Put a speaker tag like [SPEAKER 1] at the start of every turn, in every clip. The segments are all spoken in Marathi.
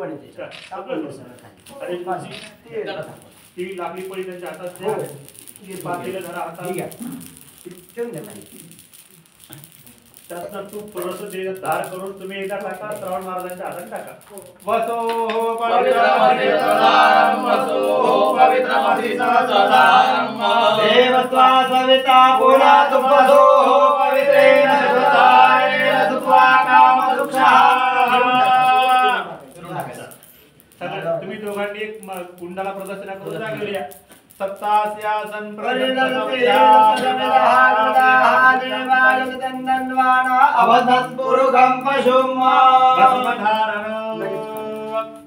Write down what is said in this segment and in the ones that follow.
[SPEAKER 1] आणि त्याच्यात टाकून सगळं खाली.
[SPEAKER 2] आणि
[SPEAKER 1] ते
[SPEAKER 2] ती लागली पडी त्यांच्या हातात द्या.
[SPEAKER 1] हे
[SPEAKER 2] पातेलं धरा हातात.
[SPEAKER 1] ठीक आहे. ठेवून द्या खाली.
[SPEAKER 2] त्यातनं तूप थोडंसं ते धार करून तुम्ही एकदा टाका, श्रावण महाराजांच्या हातात टाका.
[SPEAKER 3] वसो पवित्रमती सदारं वसो पवित्रमती सदारं देवस्वा सविता पुरातु वसो पवित्रेण सदारेण सुत्वा
[SPEAKER 2] सगळं तुम्ही दोघांनी एक कुंडाला प्रदर्शना करून जागेल. या सप्तास्यासन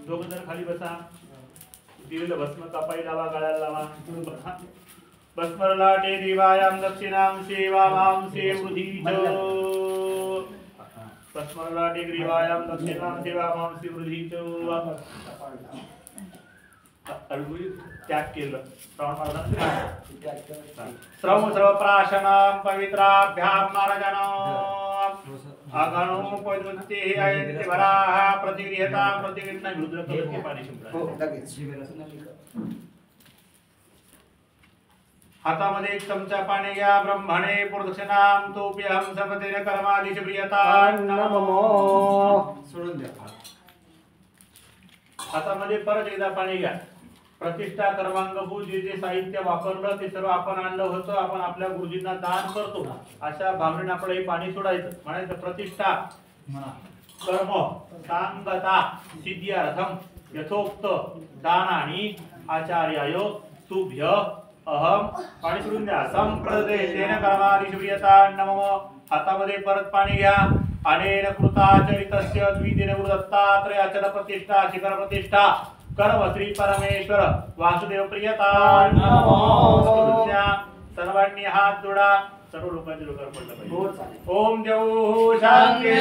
[SPEAKER 2] दोघं जर खाली बसा. दिलेलं भस्म कपाई लावा, गळ्याला लावा. भस्मरलाटे दिवायां दक्षिणां सेवामांसे वृधीच. भस्मरलाटे ग्रीवायां दक्षिणां सेवामांसे वृधीच. त्याग केलं श्रावण महाराजांनी. श्रम सर्व प्राशनां पवित्राभ्यां महाराजानां आगणो पवित्रते आयते वराह प्रतिगृहता प्रतिगृहता रुद्र कलके पाणी शिंपडा. हातामध्ये एक चमचा पाणी घ्या. ब्रह्मणे प्रदक्षिणां तोप्यहं सपतेन कर्मादिश प्रियता नमो.
[SPEAKER 1] सोडून द्या.
[SPEAKER 2] हातामध्ये परत एकदा पाणी घ्या. प्रतिष्ठा कर्मांगभूत जे जे साहित्य वापरलं ते सर्व आपण आणलं होतं, आपण आपल्या गुरुजींना दान करतो अशा भावनेने आपलं हे पाणी सोडायचं. म्हणायचं प्रतिष्ठा कर्म सांगता सिद्ध्यर्थम यथोक्त दानानि आचार्याय तुभ्य अहम. पाणी सोडून द्या. संप्रदेशेन कर्मादिशप्रियता नमः. हातामध्ये परत पाणी घ्या. अनेन कृताचरितस्य द्वितीय गुरुदत्तात्रयाचर प्रतिष्ठा शिखर प्रतिष्ठा कर्म श्री परमेश्वर वासुदेव प्रियता नमः. सर्वांनी हात जोडा. सर्व लोकांचे डोक्यावर पडलं पाहिजे. ओम देव शांती.